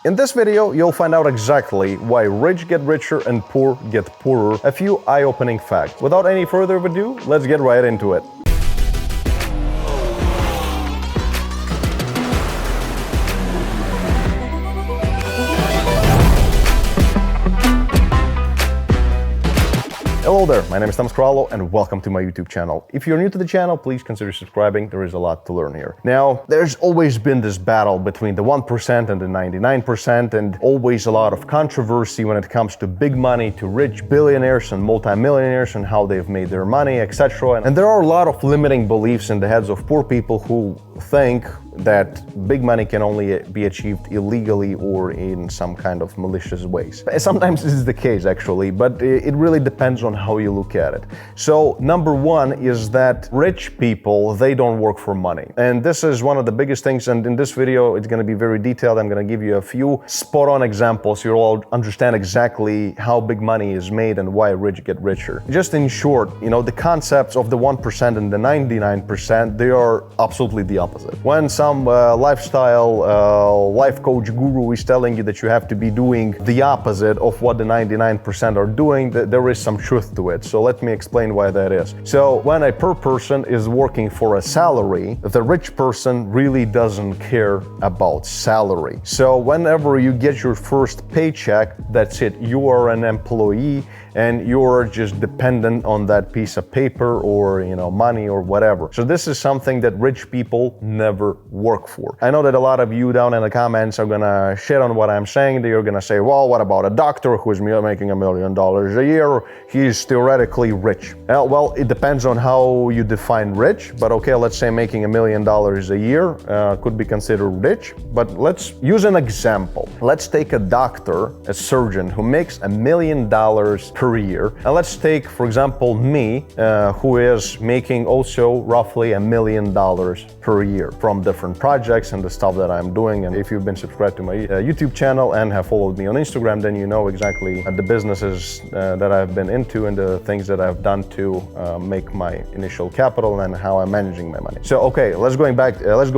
In this video, you'll find out exactly why rich get richer and poor get poorer, a few eye-opening facts. Without any further ado, let's get right into it. Hello there, my name is Tomas Korallo and welcome to my YouTube channel. If you're new to the channel, please consider subscribing, there is a lot to learn here. Now, there's always been this battle between the 1% and the 99% and always a lot of controversy when it comes to big money, to rich billionaires and multimillionaires and how they've made their money, etc. And there are a lot of limiting beliefs in the heads of poor people who think that big money can only be achieved illegally or in some kind of malicious ways. Sometimes this is the case actually, but it really depends on how you look at it. So number one is that rich people, they don't work for money. And this is one of the biggest things, and in this video it's going to be very detailed. I'm going to give you a few spot on examples. You'll all understand exactly how big money is made and why rich get richer. Just in short, the concepts of the 1% and the 99%, they are absolutely the opposite. When some lifestyle life coach guru is telling you that you have to be doing the opposite of what the 99% are doing, there is some truth to it. So let me explain why that is. So when a poor person is working for a salary, the rich person really doesn't care about salary. So whenever you get your first paycheck, that's it. You are an employee and you're just dependent on that piece of paper or money or whatever. So this is something that rich people never work for. I know that a lot of you down in the comments are gonna shit on what I'm saying. They're gonna say, well, what about a doctor who's making $1 million a year? He's theoretically rich. Well, it depends on how you define rich, but okay, let's say making $1 million a year could be considered rich, but let's use an example. Let's take a doctor, a surgeon who makes $1 million per year. And let's take, for example, me, who is making also roughly $1 million per year from different projects and the stuff that I'm doing. And if you've been subscribed to my YouTube channel and have followed me on Instagram, then you know exactly the businesses that I've been into and the things that I've done to make my initial capital and how I'm managing my money. So, okay, let's go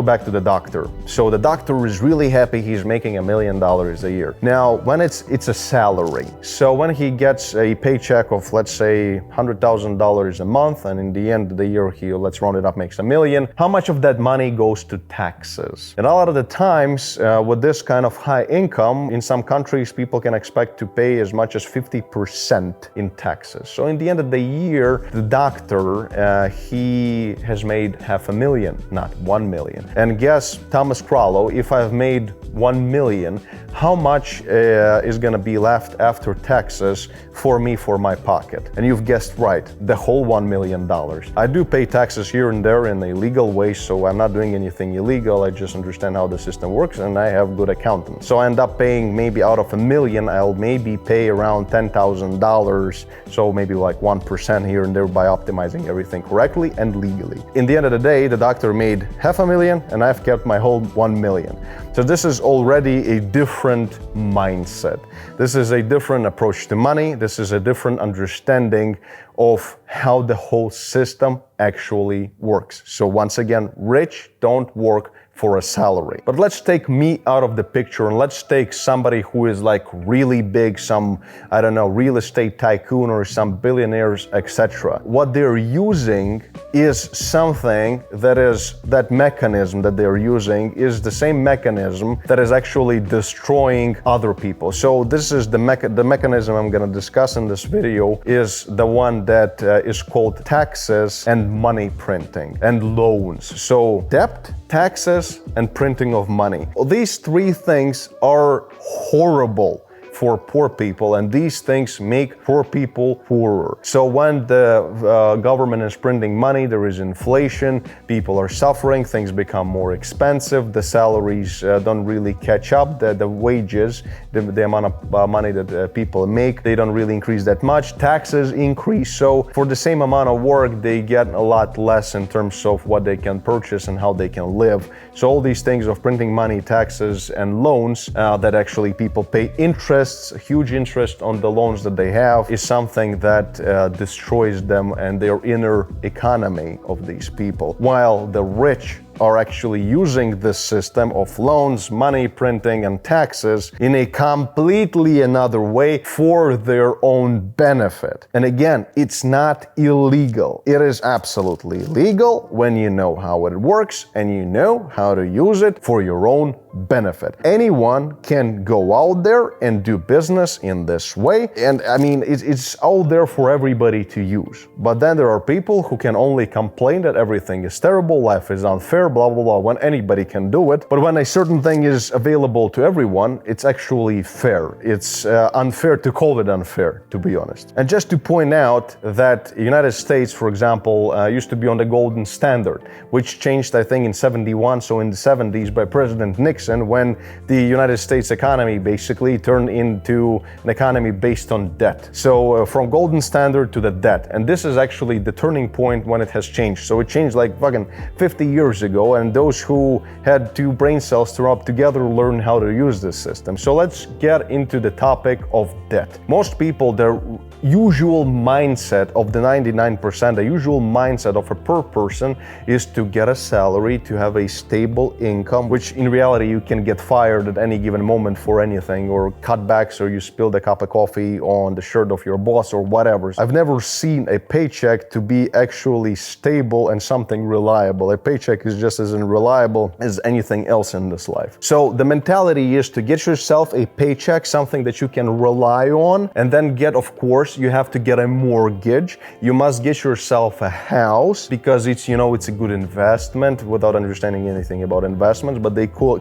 back to the doctor. So the doctor is really happy he's making $1 million a year. Now, when it's a salary, so when he gets a paycheck of, let's say, $100,000 a month, and in the end of the year, let's round it up, makes $1 million, how much of that money goes to taxes? And a lot of the times, with this kind of high income, in some countries, people can expect to pay as much as 50% in taxes. So in the end of the year, the doctor, he has made $500,000, not $1 million. And guess, Tomas Korallo, if I've made $1 million, how much is gonna be left after taxes for me, for my pocket? And you've guessed right, the whole $1 million. I do pay taxes here and there in a legal way, so I'm not doing anything illegal. I just understand how the system works and I have good accountants. So I end up paying, maybe out of $1 million, I'll maybe pay around $10,000. So maybe like 1% here and there by optimizing everything correctly and legally. In the end of the day, the doctor made $500,000 and I've kept my whole $1 million. So this is already a different mindset. This is a different approach to money. This is a different understanding of how the whole system actually works. So once again, rich don't work for a salary. But let's take me out of the picture and let's take somebody who is like really big, some, I don't know, real estate tycoon or some billionaires, etc. What they're using is something that mechanism that they're using is the same mechanism that is actually destroying other people. So this is the mechanism I'm going to discuss in this video is the one that is called taxes and money printing and loans. So debt, taxes, and printing of money. These three things are horrible for poor people, and these things make poor people poorer. So when the government is printing money, there is inflation, people are suffering, things become more expensive, the salaries don't really catch up, the wages, the amount of money that people make, they don't really increase that much, taxes increase, so for the same amount of work, they get a lot less in terms of what they can purchase and how they can live. So all these things of printing money, taxes, and loans that actually people pay interest, huge interest on the loans that they have is something that destroys them and their inner economy of these people. While the rich are actually using this system of loans, money printing, and taxes in a completely another way for their own benefit. And again, it's not illegal. It is absolutely legal when you know how it works and you know how to use it for your own benefit. Anyone can go out there and do business in this way, and I mean it's out there for everybody to use. But then there are people who can only complain that everything is terrible, life is unfair, blah blah blah, when anybody can do it. But when a certain thing is available to everyone, it's actually fair. It's unfair to call it unfair, to be honest. And just to point out that United States, for example, used to be on the golden standard, which changed I think in 71, so in the 70s by President Nixon, when the United States economy basically turned into an economy based on debt. So from golden standard to the debt. And this is actually the turning point when it has changed. So it changed like fucking 50 years ago, and those who had two brain cells to rub together learned how to use this system. So let's get into the topic of debt. Most people, their usual mindset of the 99%, the usual mindset of a per person is to get a salary, to have a stable income, which in reality you can get fired at any given moment for anything, or cutbacks, or you spilled a cup of coffee on the shirt of your boss or whatever. I've never seen a paycheck to be actually stable and something reliable. A paycheck is just as unreliable as anything else in this life. So the mentality is to get yourself a paycheck, something that you can rely on, and then get, of course, you have to get a mortgage. You must get yourself a house because it's, you know, it's a good investment, without understanding anything about investments, but they call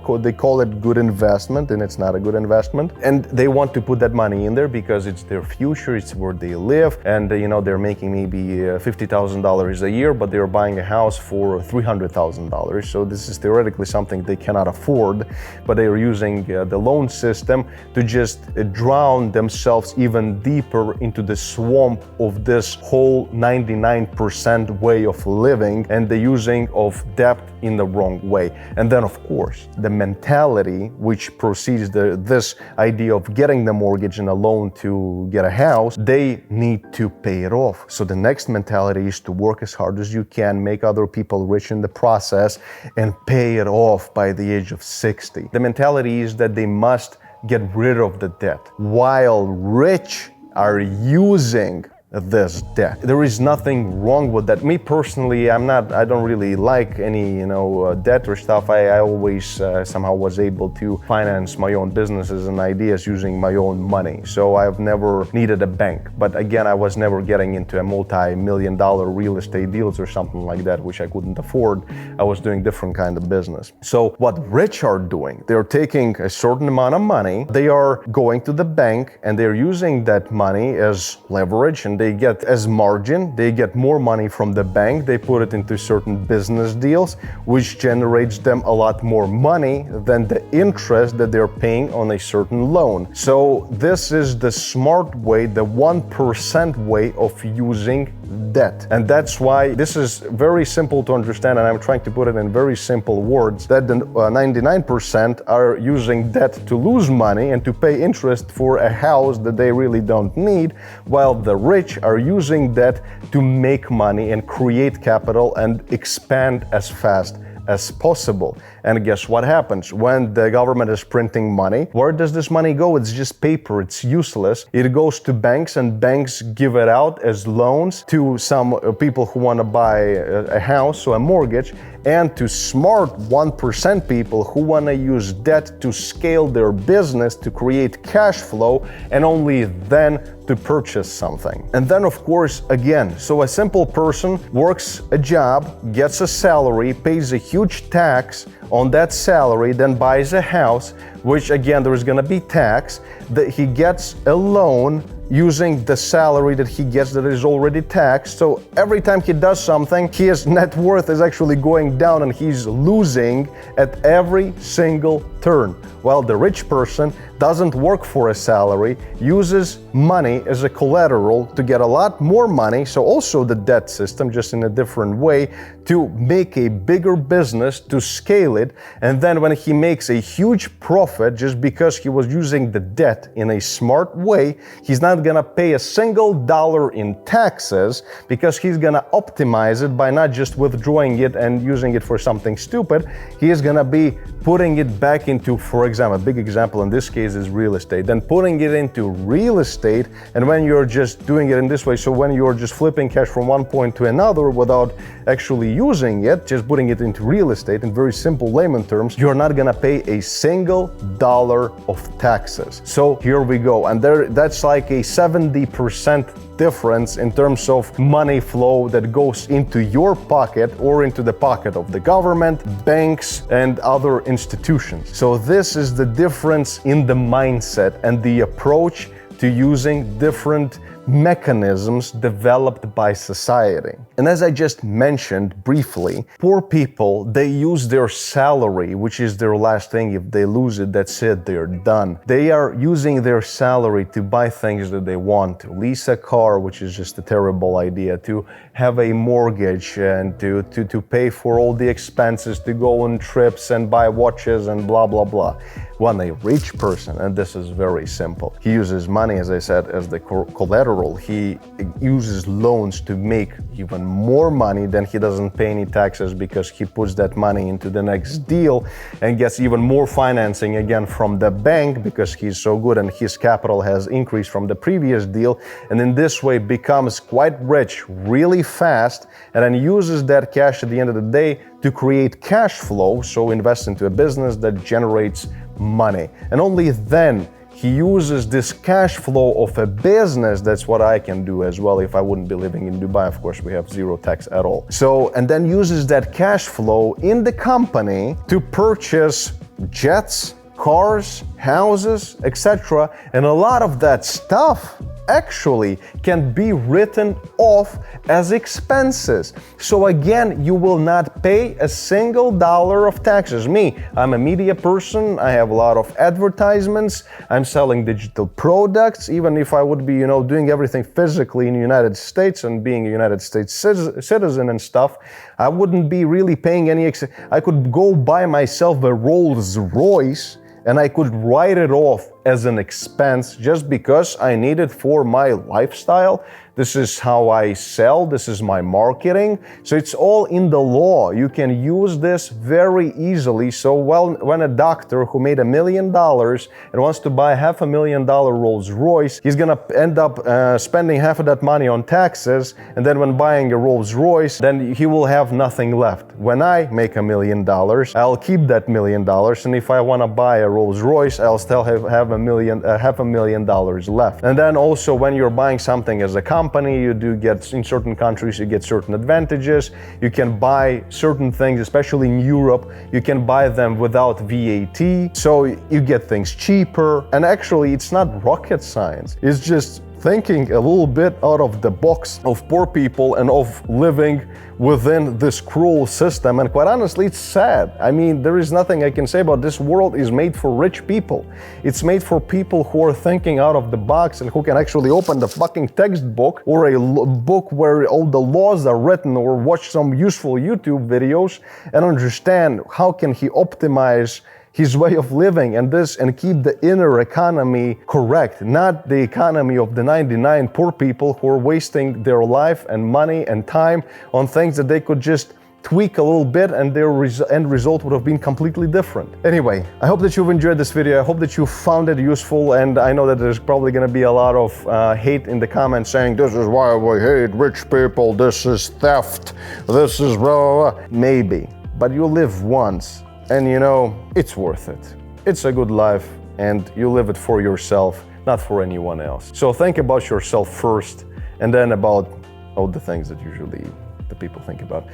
it good investment, and it's not a good investment. And they want to put that money in there because it's their future, it's where they live, and you know, they're making maybe $50,000 a year, but they're buying a house for $300,000. So this is theoretically something they cannot afford, but they are using the loan system to just drown themselves even deeper into the swamp of this whole 99% way of living, and the using of debt in the wrong way. And then of course the mentality which precedes this idea of getting the mortgage and a loan to get a house, they need to pay it off. So the next mentality is to work as hard as you can, make other people rich in the process, and pay it off by the age of 60. The mentality is that they must get rid of the debt, while rich are using this debt. There is nothing wrong with that. Me personally, I don't really like any, debt or stuff. I always somehow was able to finance my own businesses and ideas using my own money. So I've never needed a bank. But again, I was never getting into a multi-million-dollar real estate deals or something like that, which I couldn't afford. I was doing different kind of business. So what rich are doing, they're taking a certain amount of money, they are going to the bank, and they're using that money as leverage, and they get as margin, they get more money from the bank, they put it into certain business deals, which generates them a lot more money than the interest that they're paying on a certain loan. So this is the smart way, the 1% way of using debt. And that's why this is very simple to understand, and I'm trying to put it in very simple words, that the 99% are using debt to lose money and to pay interest for a house that they really don't need, while the rich are using debt to make money and create capital and expand as fast as possible. And guess what happens when the government is printing money? Where does this money go? It's just paper. It's useless. It goes to banks, and banks give it out as loans to some people who want to buy a house or a mortgage, and to smart 1% people who want to use debt to scale their business, to create cash flow, and only then to purchase something. And then of course, again, so a simple person works a job, gets a salary, pays a huge tax on that salary, then buys a house, which again, there is going to be tax, that he gets a loan using the salary that he gets that is already taxed. So every time he does something, his net worth is actually going down, and he's losing at every single turn. While the rich person doesn't work for a salary, uses money as a collateral to get a lot more money, so also the debt system, just in a different way, to make a bigger business, to scale it, and then when he makes a huge profit just because he was using the debt in a smart way, he's not not gonna pay a single dollar in taxes because he's gonna optimize it by not just withdrawing it and using it for something stupid. He is gonna be putting it back into, for example, a big example in this case is real estate, then putting it into real estate. And when you're just doing it in this way, so when you're just flipping cash from one point to another without actually using it, just putting it into real estate, in very simple layman terms, you're not gonna pay a single dollar of taxes. So here we go. And that's like a 70% difference in terms of money flow that goes into your pocket or into the pocket of the government, banks, and other institutions. So this is the difference in the mindset and the approach to using different mechanisms developed by society. And as I just mentioned briefly, poor people, they use their salary, which is their last thing. If they lose it, that's it, they're done. They are using their salary to buy things that they want, to lease a car, which is just a terrible idea, to have a mortgage and to pay for all the expenses, to go on trips and buy watches and blah, blah, blah. When a rich person, and this is very simple, he uses money, as I said, as the collateral. He uses loans to make even more money, then he doesn't pay any taxes because he puts that money into the next deal and gets even more financing again from the bank because he's so good and his capital has increased from the previous deal. And in this way becomes quite rich really fast, and then uses that cash at the end of the day to create cash flow, so invest into a business that generates money. And only then he uses this cash flow of a business. That's what I can do as well if I wouldn't be living in Dubai. Of course, we have zero tax at all. So, and then uses that cash flow in the company to purchase jets, cars, houses, etc. And a lot of that stuff actually can be written off as expenses. So again, you will not pay a single dollar of taxes. Me, I'm a media person. I have a lot of advertisements. I'm selling digital products. Even if I would be, doing everything physically in the United States and being a United States citizen and stuff, I wouldn't be really paying any. I could go buy myself a Rolls Royce and I could write it off as an expense just because I need it for my lifestyle. This is how I sell, this is my marketing. So it's all in the law. You can use this very easily. So when a doctor who made $1 million and wants to buy $500,000 Rolls Royce, he's gonna end up spending half of that money on taxes. And then when buying a Rolls Royce, then he will have nothing left. When I make $1 million, I'll keep that $1 million. And if I wanna buy a Rolls Royce, I'll still have $500,000 left. And then also when you're buying something as a company, you do get, in certain countries, you get certain advantages. You can buy certain things, especially in Europe, you can buy them without VAT. So you get things cheaper. And actually, it's not rocket science. It's just thinking a little bit out of the box of poor people and of living within this cruel system. And quite honestly, it's sad. I mean, there is nothing I can say about this. World is made for rich people. It's made for people who are thinking out of the box and who can actually open the fucking textbook or a book where all the laws are written, or watch some useful YouTube videos and understand how can he optimize his way of living and keep the inner economy correct, not the economy of the 99 poor people who are wasting their life and money and time on things that they could just tweak a little bit and their end result would have been completely different. Anyway, I hope that you've enjoyed this video. I hope that you found it useful, and I know that there's probably going to be a lot of hate in the comments saying, this is why we hate rich people, this is theft, this is blah, blah, blah. Maybe, but you live once. And it's worth it. It's a good life and you live it for yourself, not for anyone else. So think about yourself first and then about all the things that usually the people think about.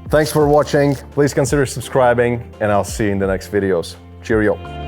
Thanks for watching. Please consider subscribing and I'll see you in the next videos. Cheerio.